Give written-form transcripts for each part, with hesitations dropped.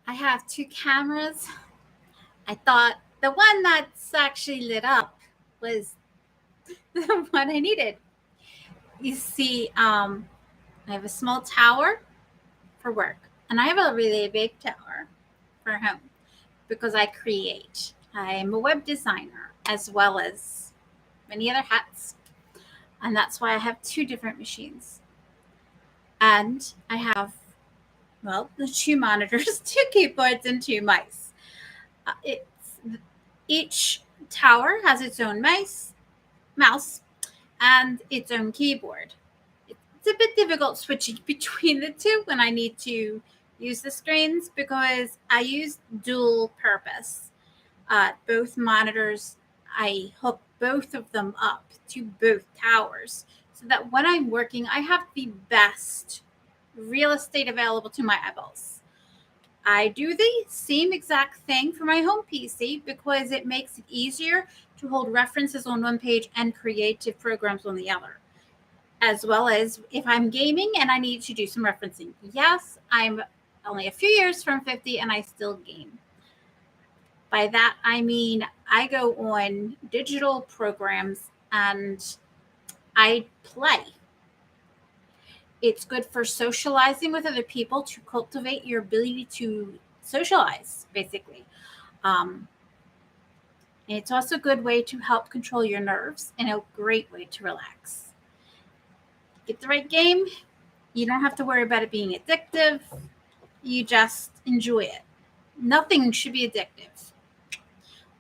I have two cameras. I thought the one that's actually lit up was the one I needed. You see, I have a small tower for work, and I have a really big tower for home because I create. I am a web designer as well as many other hats, and that's why I have two different machines. And I have, well, the two monitors, two keyboards, and two mice. It's each tower has its own mouse, and its own keyboard. It's a bit difficult switching between the two when I need to use the screens because I use dual purpose. Both monitors, I hook both of them up to both towers so that when I'm working, I have the best real estate available to my eyeballs. I do the same exact thing for my home PC because it makes it easier to hold references on one page and creative programs on the other, as well as if I'm gaming and I need to do some referencing. Yes, I'm only a few years from 50 and I still game. By that, I mean I go on digital programs and I play. It's good for socializing with other people to cultivate your ability to socialize, basically. Um, and it's also a good way to help control your nerves and a great way to relax. Get the right game. You don't have to worry about it being addictive. You just enjoy it. Nothing should be addictive.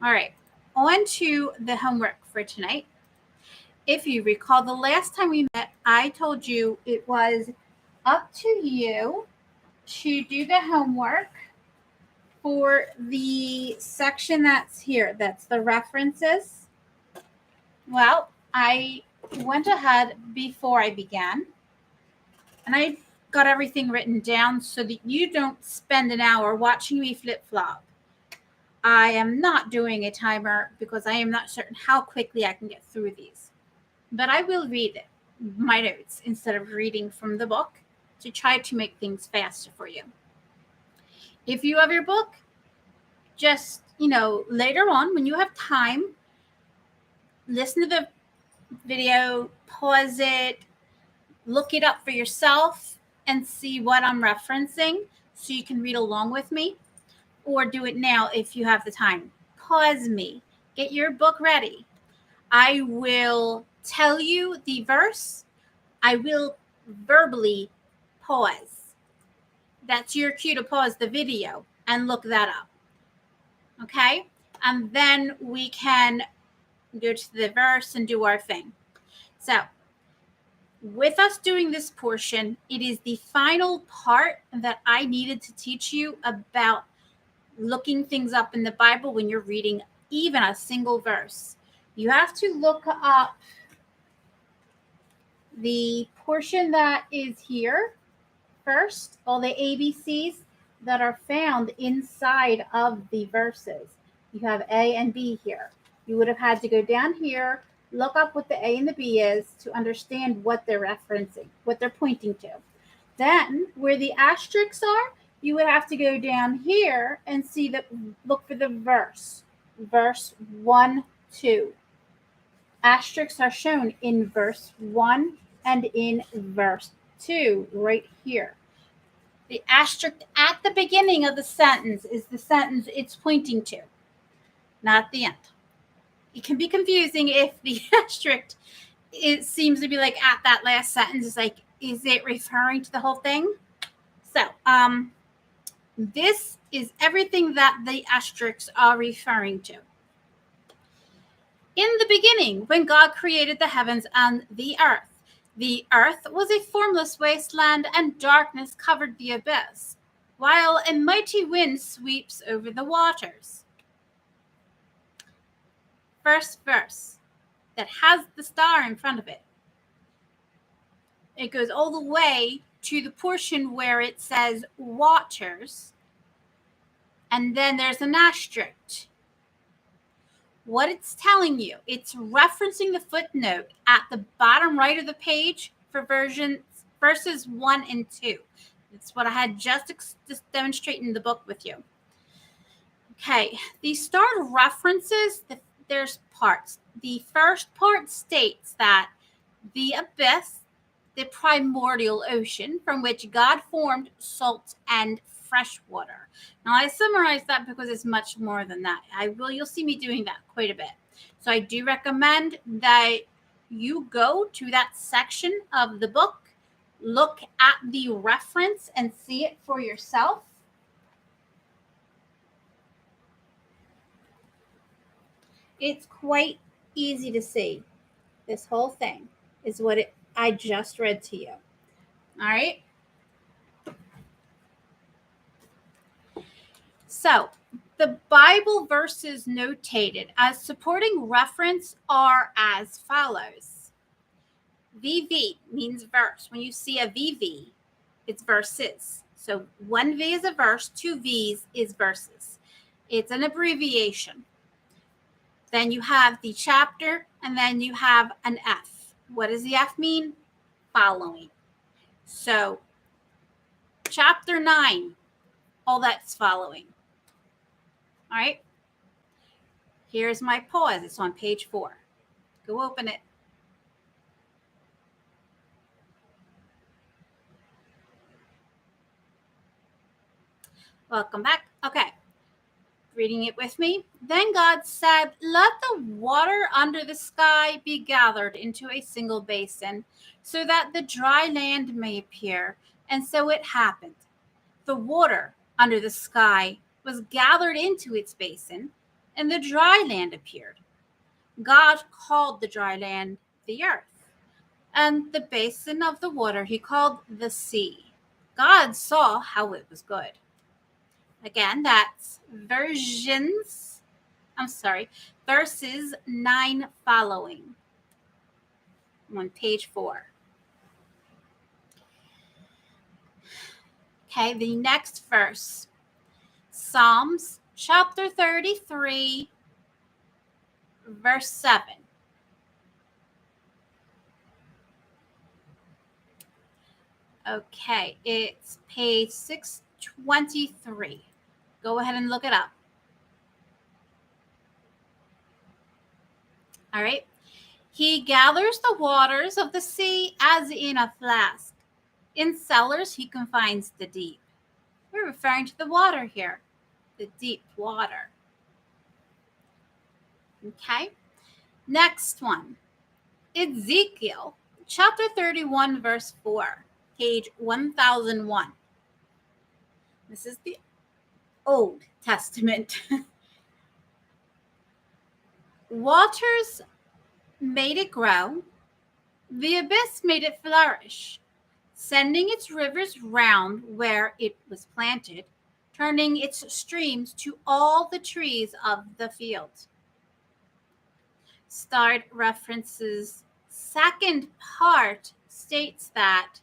All right, on to the homework for tonight. If you recall, the last time we met, I told you it was up to you to do the homework for the section that's here. That's the references. Well, I went ahead before I began and I got everything written down so that you don't spend an hour watching me flip flop. I am not doing a timer because I am not certain how quickly I can get through these. But I will read my notes instead of reading from the book to try to make things faster for you. If you have your book, just, later on when you have time, listen to the video, pause it, look it up for yourself and see what I'm referencing so you can read along with me, or do it now if you have the time. Pause me, get your book ready. I will tell you the verse. I will verbally pause. That's your cue to pause the video and look that up. Okay? And then we can go to the verse and do our thing. So, with us doing this portion, it is the final part that I needed to teach you about looking things up in the Bible when you're reading even a single verse. You have to look up the portion that is here first, all the ABCs that are found inside of the verses. You have A and B here. You would have had to go down here, look up what the A and the B is to understand what they're referencing, what they're pointing to. Then, where the asterisks are, you would have to go down here and look for the verse. Verse 1, 2. Asterisks are shown in verse 1 and in verse 2 right here. The asterisk at the beginning of the sentence is the sentence it's pointing to, not at the end. It can be confusing if the asterisk, it seems to be like at that last sentence. It's like, is it referring to the whole thing? So, this is everything that the asterisks are referring to. In the beginning, when God created the heavens and the earth was a formless wasteland and darkness covered the abyss, while a mighty wind sweeps over the waters. First verse that has the star in front of it. It goes all the way to the portion where it says waters, and then there's an asterisk. What it's telling you, it's referencing the footnote at the bottom right of the page for verses 1 and 2. It's what I had just demonstrating the book with you. Okay, the start references, there's parts. The first part states that the abyss, the primordial ocean from which God formed salt and fresh water. Now I summarized that because it's much more than that. You'll see me doing that quite a bit. So I do recommend that you go to that section of the book, look at the reference and see it for yourself. It's quite easy to see. This whole thing is what I just read to you. All right. So the Bible verses notated as supporting reference are as follows. VV means verse. When you see a VV, it's verses. So one V is a verse, two V's is verses. It's an abbreviation. Then you have the chapter, and then you have an F. What does the F mean? Following. So chapter 9, all that's following. All right. Here's my pause. It's on page 4. Go open it. Welcome back. Okay. Reading it with me. Then God said, "Let the water under the sky be gathered into a single basin, so that the dry land may appear." And so it happened. The water under the sky was gathered into its basin, and the dry land appeared. God called the dry land the earth, and the basin of the water he called the sea. God saw how it was good. Again, that's verses 9 following on page 4. Okay, the next verse, Psalms chapter 33, verse 7. Okay, it's page 623. Go ahead and look it up. All right. He gathers the waters of the sea as in a flask. In cellars, he confines the deep. We're referring to the water here, the deep water. Okay. Next one, Ezekiel chapter 31, verse 4, page 1001. This is the Old Testament. Waters made it grow, the abyss made it flourish, sending its rivers round where it was planted, turning its streams to all the trees of the field. Start references second part states that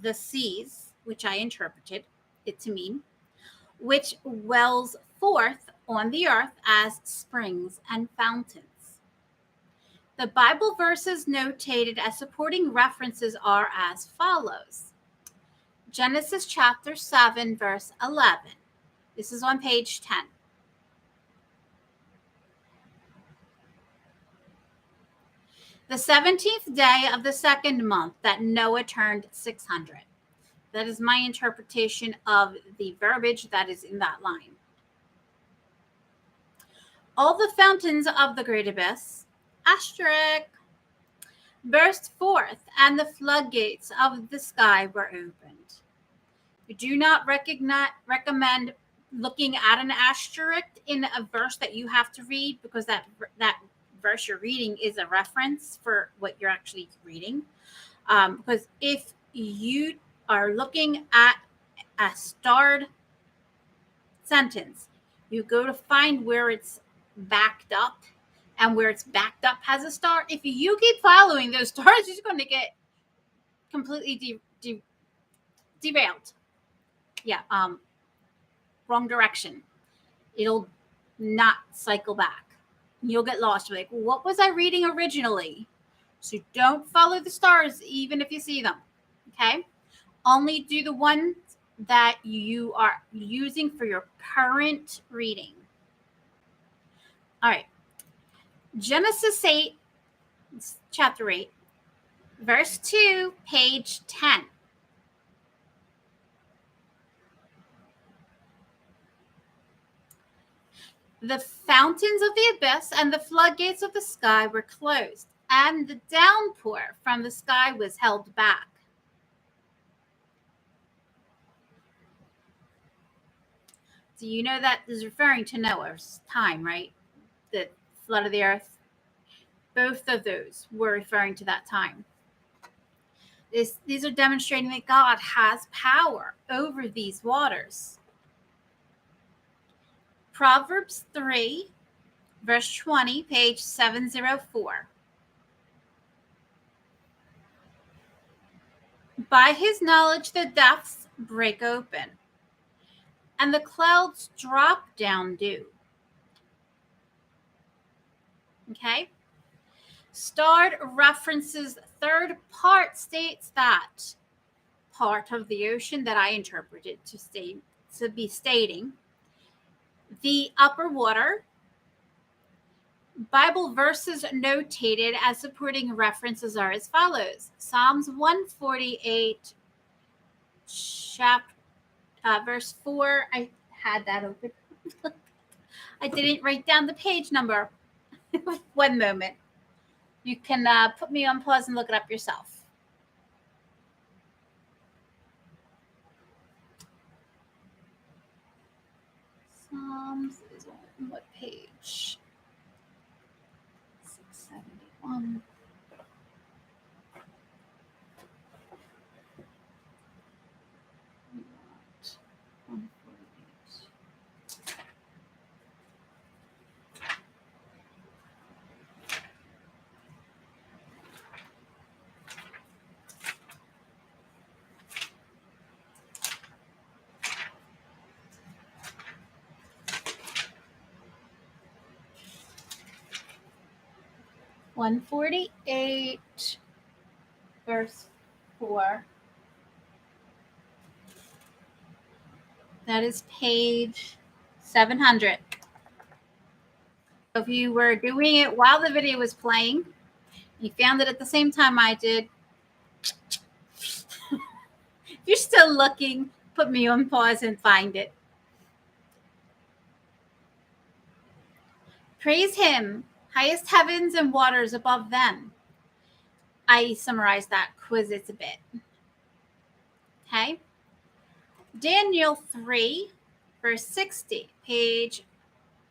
the seas, which I interpreted it to mean, which wells forth on the earth as springs and fountains. The Bible verses notated as supporting references are as follows. Genesis chapter 7, verse 11. This is on page 10. The 17th day of the second month that Noah turned 600. That is my interpretation of the verbiage that is in that line. All the fountains of the great abyss, asterisk, burst forth, and the floodgates of the sky were opened. We do not recommend looking at an asterisk in a verse that you have to read, because that verse you're reading is a reference for what you're actually reading. Because if you are looking at a starred sentence, you go to find where it's backed up, and where it's backed up has a star. If you keep following those stars, you're going to get completely derailed. Yeah, wrong direction. It'll not cycle back. You'll get lost. You're like, what was I reading originally? So don't follow the stars, even if you see them. Okay. Only do the ones that you are using for your current reading. All right. Genesis 8, chapter 8, verse 2, page 10. The fountains of the abyss and the floodgates of the sky were closed, and the downpour from the sky was held back. So you know that is referring to Noah's time, right? The flood of the earth. Both of those were referring to that time. These are demonstrating that God has power over these waters. Proverbs 3, verse 20, page 704. By his knowledge the depths break open, and the clouds drop down dew. Okay? Starred references third part states that part of the ocean that I interpreted to be stating the upper water. Bible verses notated as supporting references are as follows. Psalms 148, verse 4. I had that open. I didn't write down the page number. One moment. You can put me on pause and look it up yourself. Psalms is on what page? 671. One 148, verse 4. That is page 700. If you were doing it while the video was playing, you found it at the same time I did. If you're still looking, put me on pause and find it. Praise him, highest heavens and waters above them. I summarized that quiz it's a bit. Okay. Daniel 3, verse 60, page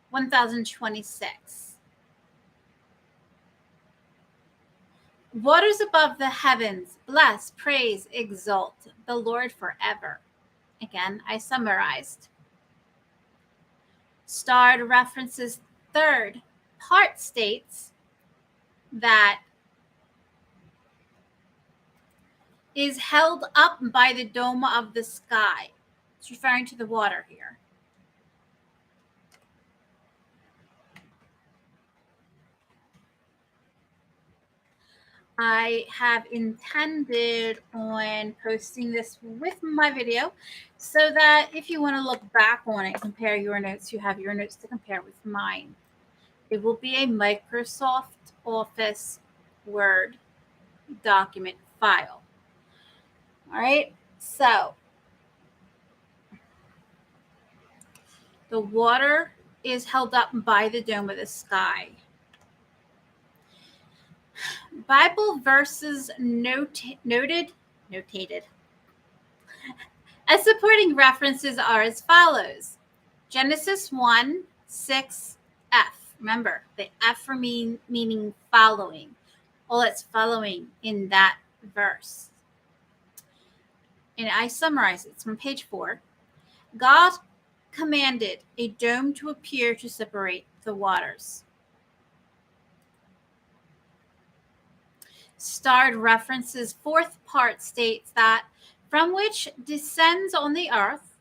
1026. Waters above the heavens, bless, praise, exalt the Lord forever. Again, I summarized. Starred references third part states that is held up by the dome of the sky. It's referring to the water here. I have intended on posting this with my video so that if you want to look back on it, compare your notes, you have your notes to compare with mine. It will be a Microsoft Office Word document file. All right, so the water is held up by the dome of the sky. Bible verses notated as supporting references are as follows. Genesis 1, 6, F. Remember, the F for meaning following. All it's following in that verse. And I summarize it. It's from page 4. God commanded a dome to appear to separate the waters. Starred references fourth part states that from which descends on the earth,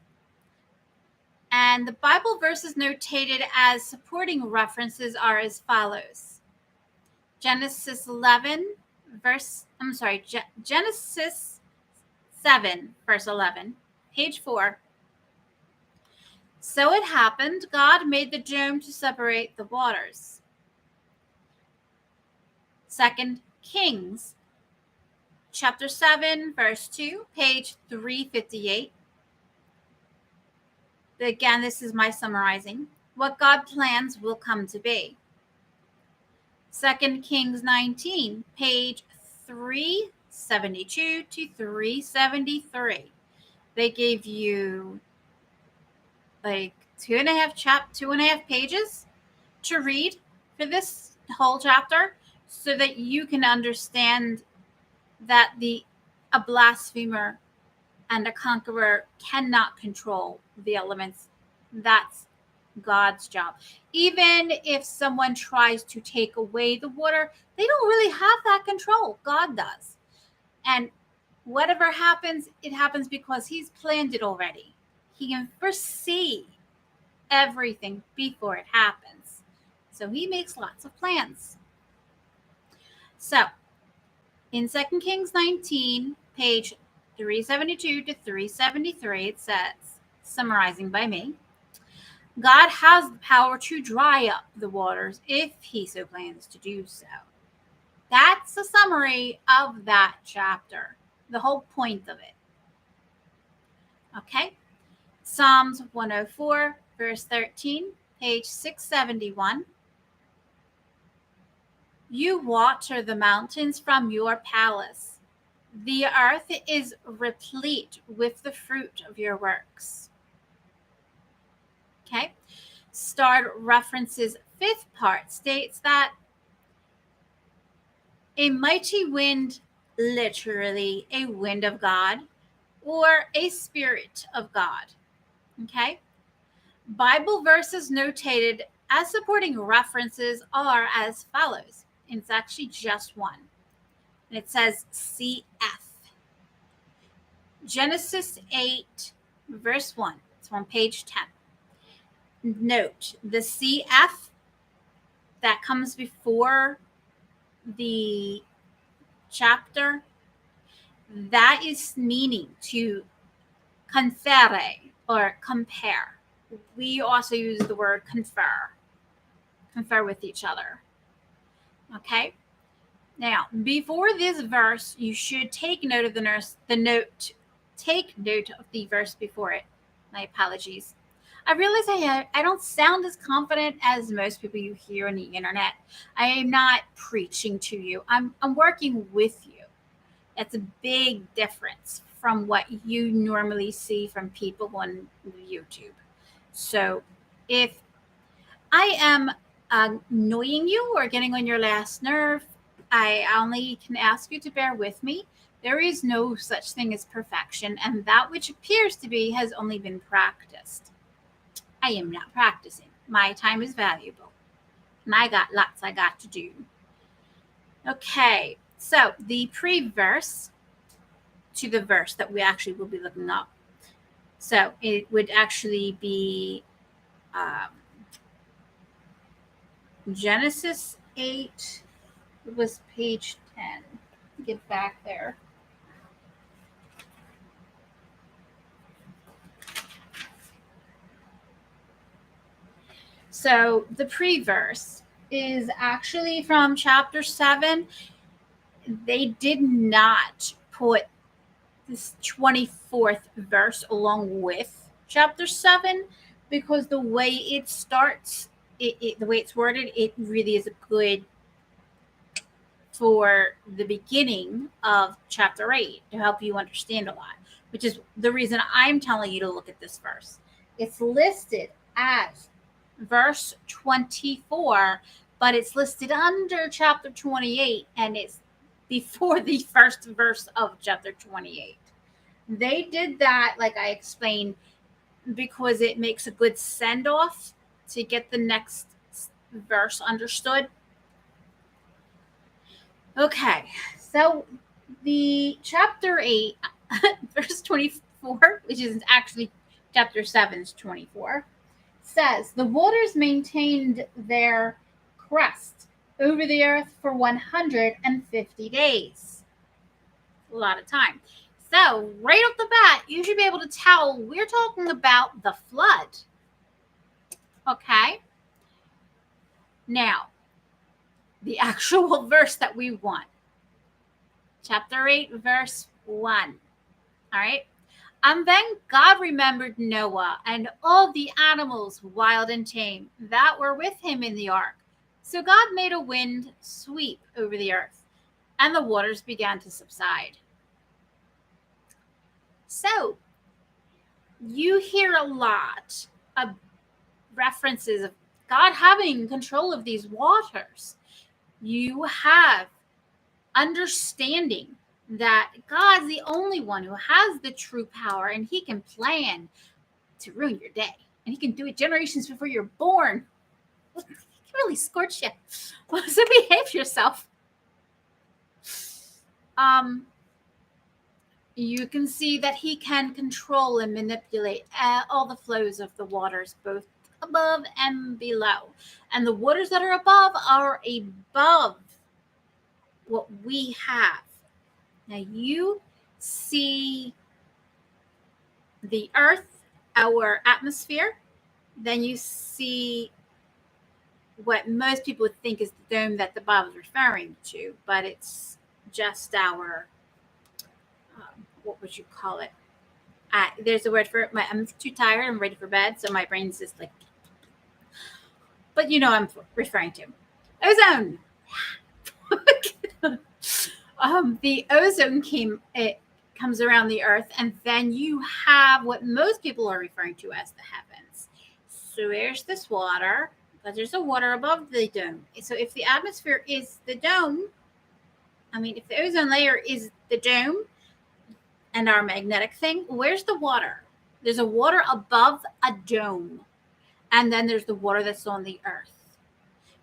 and the Bible verses notated as supporting references are as follows. Genesis 7, verse 11, page 4. So it happened, God made the dome to separate the waters. 2 Kings, chapter 7, verse 2, page 358. Again, this is my summarizing. What God plans will come to be. 2 Kings 19, page 372 to 373. They gave you like 2.5 pages to read for this whole chapter so that you can understand that a blasphemer and a conqueror cannot control the elements. That's God's job. Even if someone tries to take away the water, they don't really have that control. God does. And whatever happens, it happens because he's planned it already. He can foresee everything before it happens. So he makes lots of plans. So in 2 Kings 19, page 372 to 373, it says, summarizing by me, God has the power to dry up the waters if he so plans to do so. That's a summary of that chapter, the whole point of it. Okay? Psalms 104, verse 13, page 671. You water the mountains from your palace. The earth is replete with the fruit of your works. Okay? Starred References 5th part states that a mighty wind, literally a wind of God, or a spirit of God. Okay? Bible verses notated as supporting references are as follows. And it's actually just one. And it says CF. Genesis 8, verse 1. It's on page 10. Note the CF that comes before the chapter, that is meaning to confere or compare. We also use the word confer with each other. Okay? Now, before this verse, you should take note of take note of the verse before it. My apologies. I realize I don't sound as confident as most people you hear on the internet. I am not preaching to you. I'm working with you. That's a big difference from what you normally see from people on YouTube. So if I am annoying you or getting on your last nerve, I only can ask you to bear with me. There is no such thing as perfection, and that which appears to be has only been practiced. I am not practicing. My time is valuable, and I got lots I got to do. Okay, so the pre-verse to the verse that we actually will be looking up. So it would actually be Genesis 8. It was page 10. Get back there. So the pre-verse is actually from chapter 7. They did not put this 24th verse along with chapter 7 because the way it starts, the way it's worded, it really is good for the beginning of chapter 8 to help you understand a lot, which is the reason I'm telling you to look at this verse. It's listed as verse 24, but it's listed under chapter 28, and it's before the first verse of chapter 28. They did that, like I explained, because it makes a good send-off to get the next verse understood. Okay, so the chapter 8, verse 24, which is actually chapter 7's 24, says, the waters maintained their crest over the earth for 150 days. A lot of time. So, right off the bat, you should be able to tell we're talking about the flood. Okay? Now, the actual verse that we want. Chapter 8, verse 1. All right? And then God remembered Noah and all the animals, wild and tame, that were with him in the ark. So God made a wind sweep over the earth, and the waters began to subside. So, you hear a lot of references of God having control of these waters. You have understanding that God's the only one who has the true power, and he can plan to ruin your day. And he can do it generations before you're born. He can really scorch you. So behave yourself. You can see that he can control and manipulate all the flows of the waters, both above and below. And the waters that are above what we have. Now you see the earth, our atmosphere. Then you see what most people would think is the dome that the Bible is referring to, but it's just our, what would you call it? There's a word for it. I'm too tired. I'm ready for bed, so my brain's just like. But you know what I'm referring to. Ozone. The ozone comes around the earth, and then you have what most people are referring to as the heavens. So there's this water, but there's a water above the dome. So if the atmosphere is the dome, if the ozone layer is the dome and our magnetic thing, where's the water? There's a water above a dome, and then there's the water that's on the earth.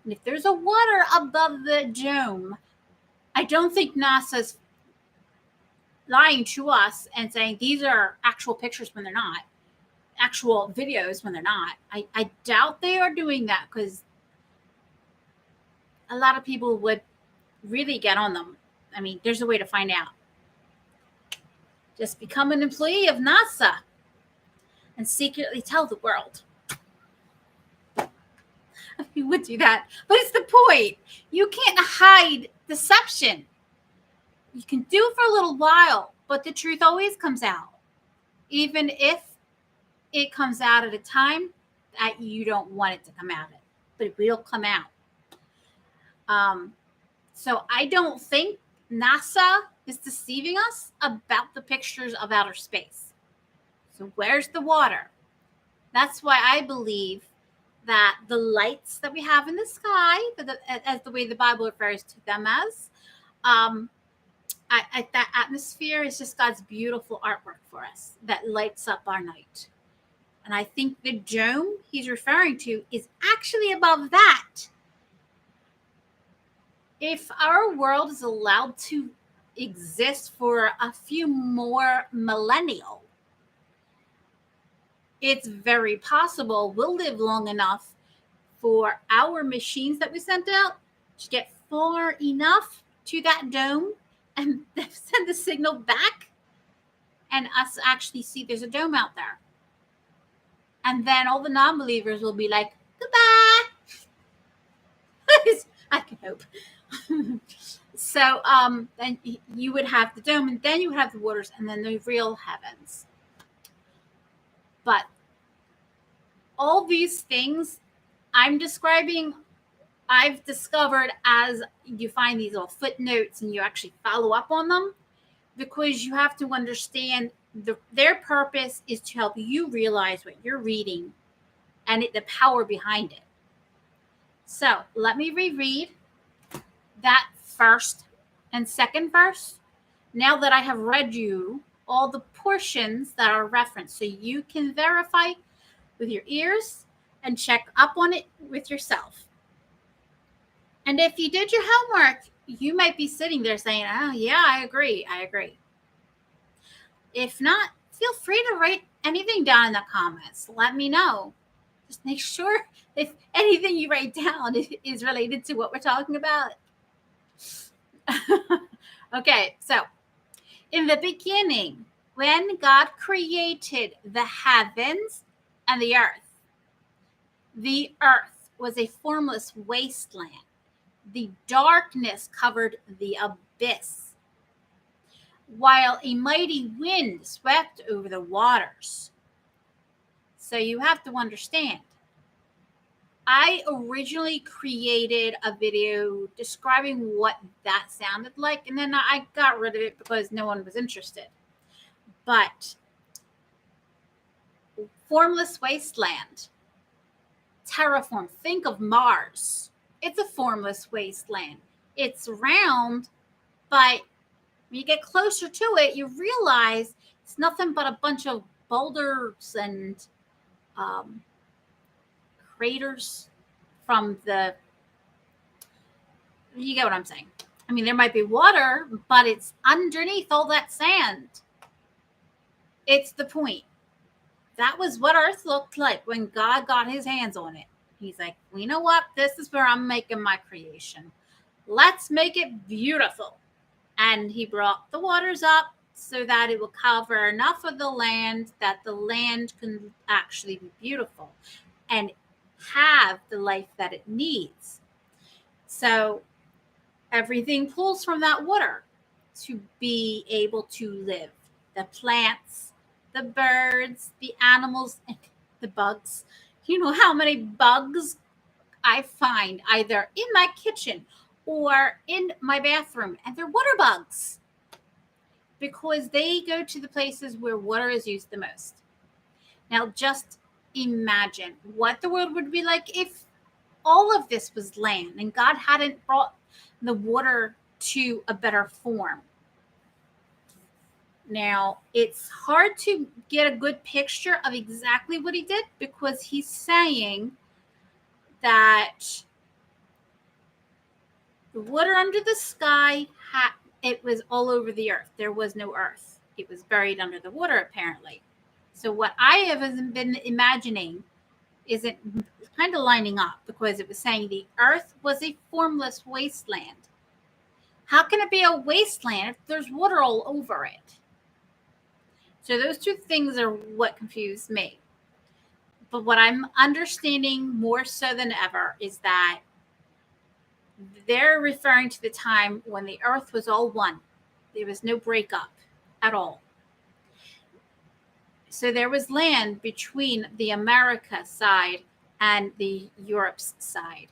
And if there's a water above the dome, I don't think NASA's lying to us and saying these are actual pictures when they're not, actual videos when they're not. I doubt they are doing that, because a lot of people would really get on them. There's a way to find out. Just become an employee of NASA and secretly tell the world. You would do that, but it's the point. You can't hide deception. You can do it for a little while, but the truth always comes out, even if it comes out at a time that you don't want it to come out at, but it will come out. So I don't think NASA is deceiving us about the pictures of outer space. So where's the water? That's why I believe that the lights that we have in the sky, as the way the Bible refers to them as, that atmosphere is just God's beautiful artwork for us that lights up our night. And I think the dome he's referring to is actually above that. If our world is allowed to exist for a few more millennia, it's very possible we'll live long enough for our machines that we sent out to get far enough to that dome and send the signal back, and us actually see there's a dome out there. And then all the non-believers will be like, goodbye. I can hope. So then you would have the dome, and then you would have the waters, and then the real heavens. But all these things I'm describing, I've discovered as you find these little footnotes and you actually follow up on them, because you have to understand their purpose is to help you realize what you're reading and the power behind it. So let me reread that first and second verse now that I have read you all the portions that are referenced, so you can verify with your ears and check up on it with yourself. And if you did your homework, you might be sitting there saying, oh yeah, I agree. If not, feel free to write anything down in the comments. Let me know. Just make sure if anything you write down is related to what we're talking about. Okay, so In the beginning, when God created the heavens and the earth was a formless wasteland. The darkness covered the abyss, while a mighty wind swept over the waters. So you have to understand, I originally created a video describing what that sounded like, and then I got rid of it because no one was interested. But formless wasteland, terraform, think of Mars. It's a formless wasteland. It's round, but when you get closer to it, you realize it's nothing but a bunch of boulders and craters from the, you get what I'm saying. I mean, there might be water, but it's underneath all that sand. It's the point. That was what Earth looked like when God got his hands on it. He's like, well, you know what? This is where I'm making my creation. Let's make it beautiful. And he brought the waters up so that it will cover enough of the land that the land can actually be beautiful and have the life that it needs. So everything pulls from that water to be able to live. The plants, the birds, the animals, the bugs. You know how many bugs I find either in my kitchen or in my bathroom, and they're water bugs because they go to the places where water is used the most. Now, just imagine what the world would be like if all of this was land and God hadn't brought the water to a better form. Now, it's hard to get a good picture of exactly what he did because he's saying that the water under the sky, it was all over the earth. There was no earth. It was buried under the water, apparently. So what I have been imagining isn't kind of lining up because it was saying the earth was a formless wasteland. How can it be a wasteland if there's water all over it? So those two things are what confused me. But what I'm understanding more so than ever is that they're referring to the time when the earth was all one. There was no breakup at all. So there was land between the America side and the Europe's side.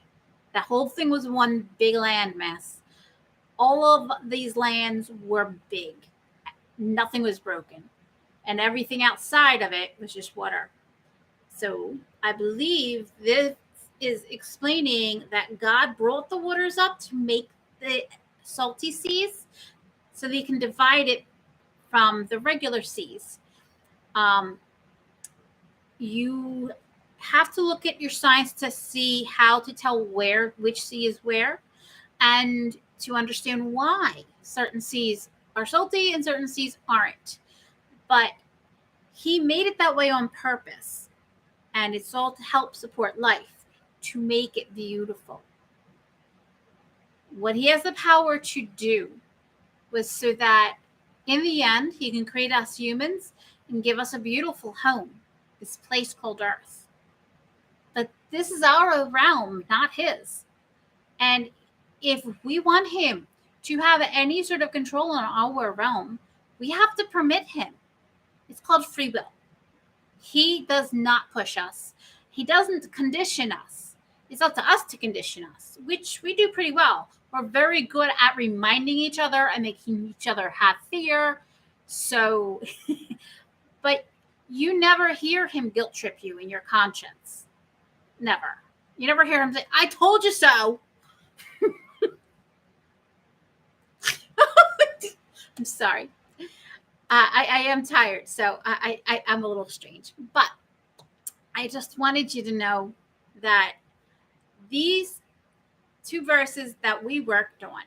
The whole thing was one big land mass. All of these lands were big. Nothing was broken. And everything outside of it was just water. So I believe this is explaining that God brought the waters up to make the salty seas so they can divide it from the regular seas. You have to look at your science to see how to tell which sea is where and to understand why certain seas are salty and certain seas aren't. But he made it that way on purpose. And it's all to help support life, to make it beautiful. What he has the power to do was so that in the end, he can create us humans and give us a beautiful home, this place called Earth. But this is our realm, not his. And if we want him to have any sort of control on our realm, we have to permit him. It's called free will. He does not push us. He doesn't condition us. It's up to us to condition us, which we do pretty well. We're very good at reminding each other and making each other have fear. So, but you never hear him guilt trip you in your conscience. Never. You never hear him say, I told you so. I'm sorry. I am tired, so I'm a little strange. But I just wanted you to know that these two verses that we worked on,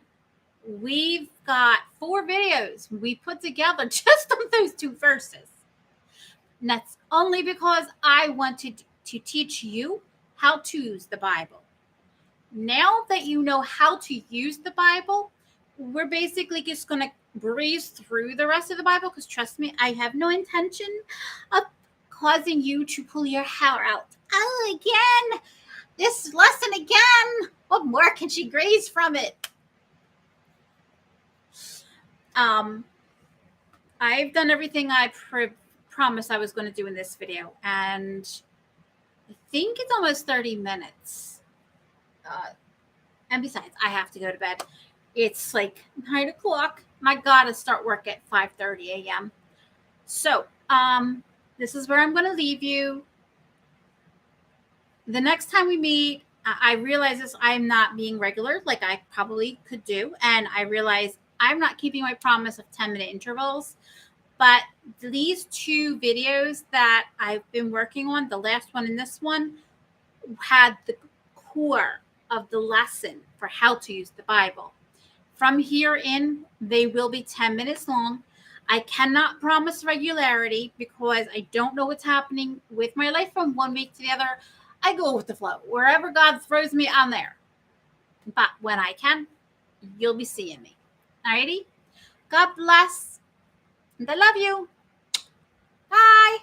we've got 4 videos we put together just on those 2 verses. And that's only because I wanted to teach you how to use the Bible. Now that you know how to use the Bible, we're basically just going to breeze through the rest of the Bible because trust me, I have no intention of causing you to pull your hair out. Oh, again, this lesson again. What more can she graze from it? I've done everything I promised I was going to do in this video, and I think it's almost 30 minutes. And besides, I have to go to bed. It's like 9 o'clock. My God, I start work at 5:30 a.m. So, this is where I'm going to leave you. The next time we meet, I realize this, I'm not being regular like I probably could do. And I realize I'm not keeping my promise of 10-minute intervals. But these two videos that I've been working on, the last one and this one, had the core of the lesson for how to use the Bible. From here in, they will be 10 minutes long. I cannot promise regularity because I don't know what's happening with my life from one week to the other. I go with the flow. Wherever God throws me, I'm there. But when I can, you'll be seeing me. Alrighty? God bless. And I love you. Bye.